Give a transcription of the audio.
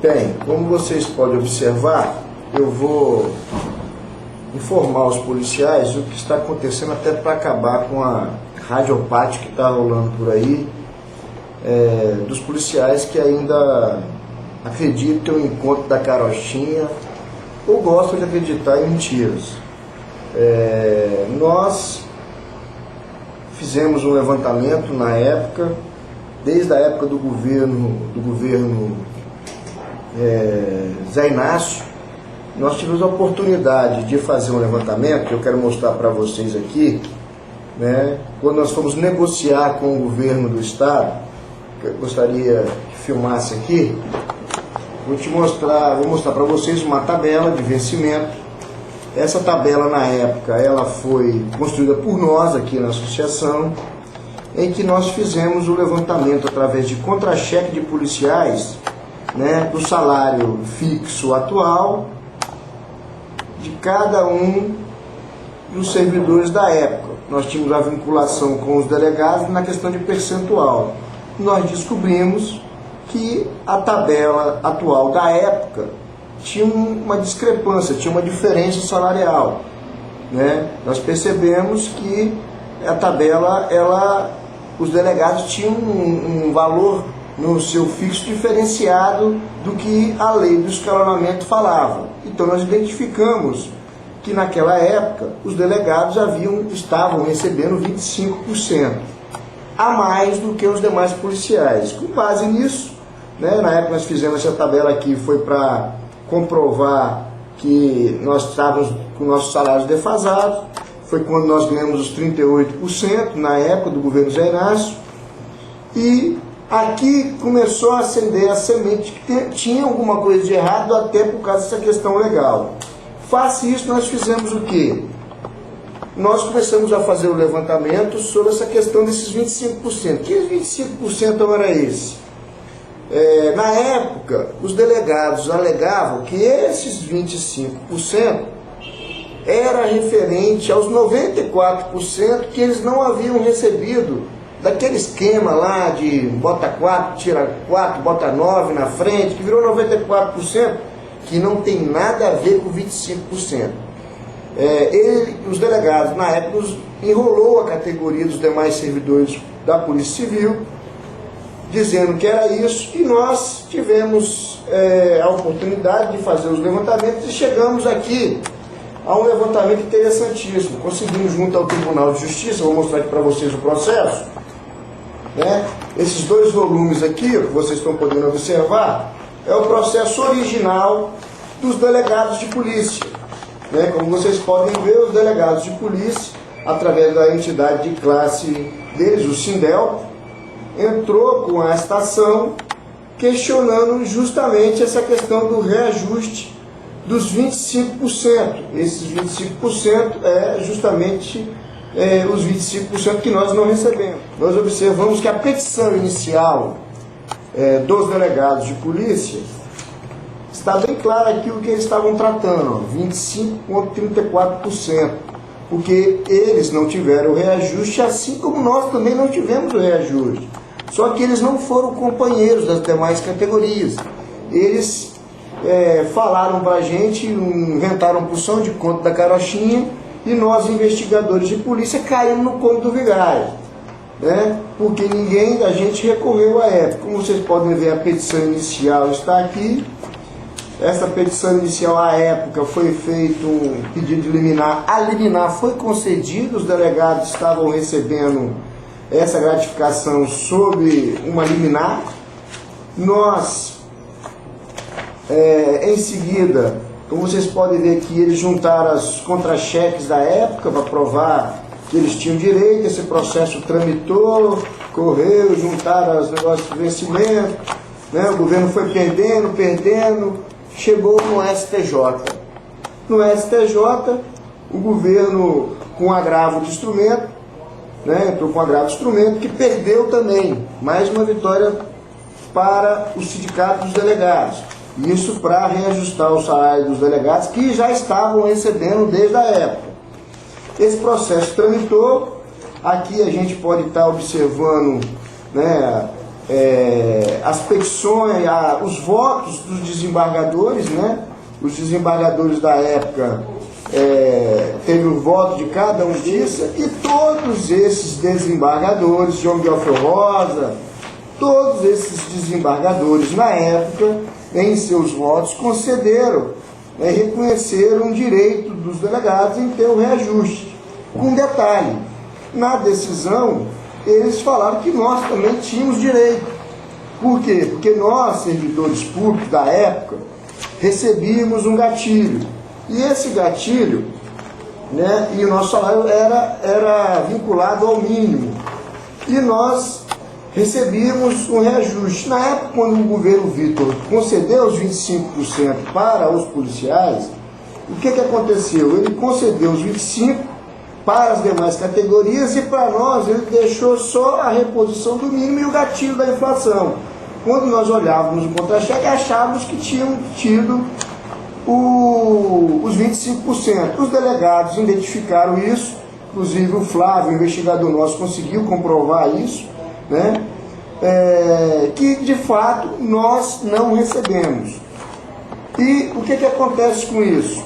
Bem, como vocês podem observar, eu vou informar os policiais o que está acontecendo até para acabar com a radiopate que está rolando por aí, dos policiais que ainda acreditam em conto da carochinha ou gostam de acreditar em mentiras. Nós fizemos um levantamento na época, desde a época do governo Zé Inácio. Nós tivemos a oportunidade de fazer um levantamento, que eu quero mostrar para vocês aqui, quando nós fomos negociar com o governo do estado, que eu gostaria que filmasse aqui. Vou mostrar para vocês uma tabela de vencimento. Essa tabela, na época, ela foi construída por nós aqui na associação, em que nós fizemos o levantamento através de contra-cheque de policiais, do salário fixo atual de cada um dos servidores da época. Nós tínhamos a vinculação com os delegados na questão de percentual. Nós descobrimos que a tabela atual da época tinha uma discrepância, tinha uma diferença salarial. Nós percebemos que a tabela, os delegados tinham um valor no seu fixo diferenciado do que a lei do escalonamento falava. Então nós identificamos que naquela época os delegados estavam recebendo 25% a mais do que os demais policiais. Com base nisso, na época nós fizemos essa tabela aqui, foi para comprovar que nós estávamos com nossos salários defasados. Foi quando nós ganhamos os 38% na época do governo Zé Inácio. E aqui começou a acender a semente que tinha alguma coisa de errado, até por causa dessa questão legal. Face isso, nós fizemos o quê? Nós começamos a fazer o levantamento sobre essa questão desses 25%. Que 25% era esse? Na época, os delegados alegavam que esses 25% era referente aos 94% que eles não haviam recebido daquele esquema lá de bota 4, tira 4, bota 9 na frente, que virou 94%, que não tem nada a ver com 25%. Os delegados, na época, enrolou a categoria dos demais servidores da Polícia Civil, dizendo que era isso, e nós tivemos a oportunidade de fazer os levantamentos e chegamos aqui a um levantamento interessantíssimo. Conseguimos, junto ao Tribunal de Justiça, vou mostrar aqui para vocês o processo, esses dois volumes aqui, que vocês estão podendo observar, é o processo original dos delegados de polícia. Como vocês podem ver, os delegados de polícia, através da entidade de classe deles, o Sindel, entrou com a estação questionando justamente essa questão do reajuste dos 25%. Esses 25% é justamente os 25% que nós não recebemos. Nós observamos que a petição inicial dos delegados de polícia está bem claro aqui o que eles estavam tratando, 25,34%, porque eles não tiveram o reajuste, assim como nós também não tivemos o reajuste. Só que eles não foram companheiros das demais categorias. Eles falaram para a gente, inventaram porção de conto da carochinha, e nós, investigadores de polícia, caímos no conto do vigário, porque a gente recorreu à época. Como vocês podem ver, a petição inicial está aqui. Essa petição inicial, à época, foi feito um pedido de liminar. A liminar foi concedida, os delegados estavam recebendo essa gratificação sob uma liminar. Nós, em seguida, como vocês podem ver aqui, eles juntaram os contra-cheques da época para provar que eles tinham direito. Esse processo tramitou, correu, juntaram os negócios de vencimento, o governo foi perdendo, chegou no STJ. No STJ, o governo, com agravo de instrumento, entrou com agravo de instrumento, que perdeu também. Mais uma vitória para o sindicato dos delegados. Isso para reajustar o salário dos delegados, que já estavam recebendo desde a época. Esse processo tramitou. Aqui a gente pode estar observando as petições, os votos dos desembargadores, né? Os desembargadores da época teve o voto de cada um disso, e todos esses desembargadores, João Guilherme Rosa, todos esses desembargadores na época, em seus votos, concederam, reconheceram o direito dos delegados em ter o reajuste. Com detalhe, na decisão, eles falaram que nós também tínhamos direito. Por quê? Porque nós, servidores públicos da época, recebíamos um gatilho. E esse gatilho, né, e o nosso salário era vinculado ao mínimo. E nós recebíamos um reajuste. Na época, quando o governo Vitor concedeu os 25% para os policiais, o que aconteceu? Ele concedeu os 25% para as demais categorias, e para nós ele deixou só a reposição do mínimo e o gatilho da inflação. Quando nós olhávamos o contra-cheque, achávamos que tinham tido os 25%. Os delegados identificaram isso, inclusive o Flávio, o investigador nosso, conseguiu comprovar isso, né? Que de fato nós não recebemos. E o que acontece com isso?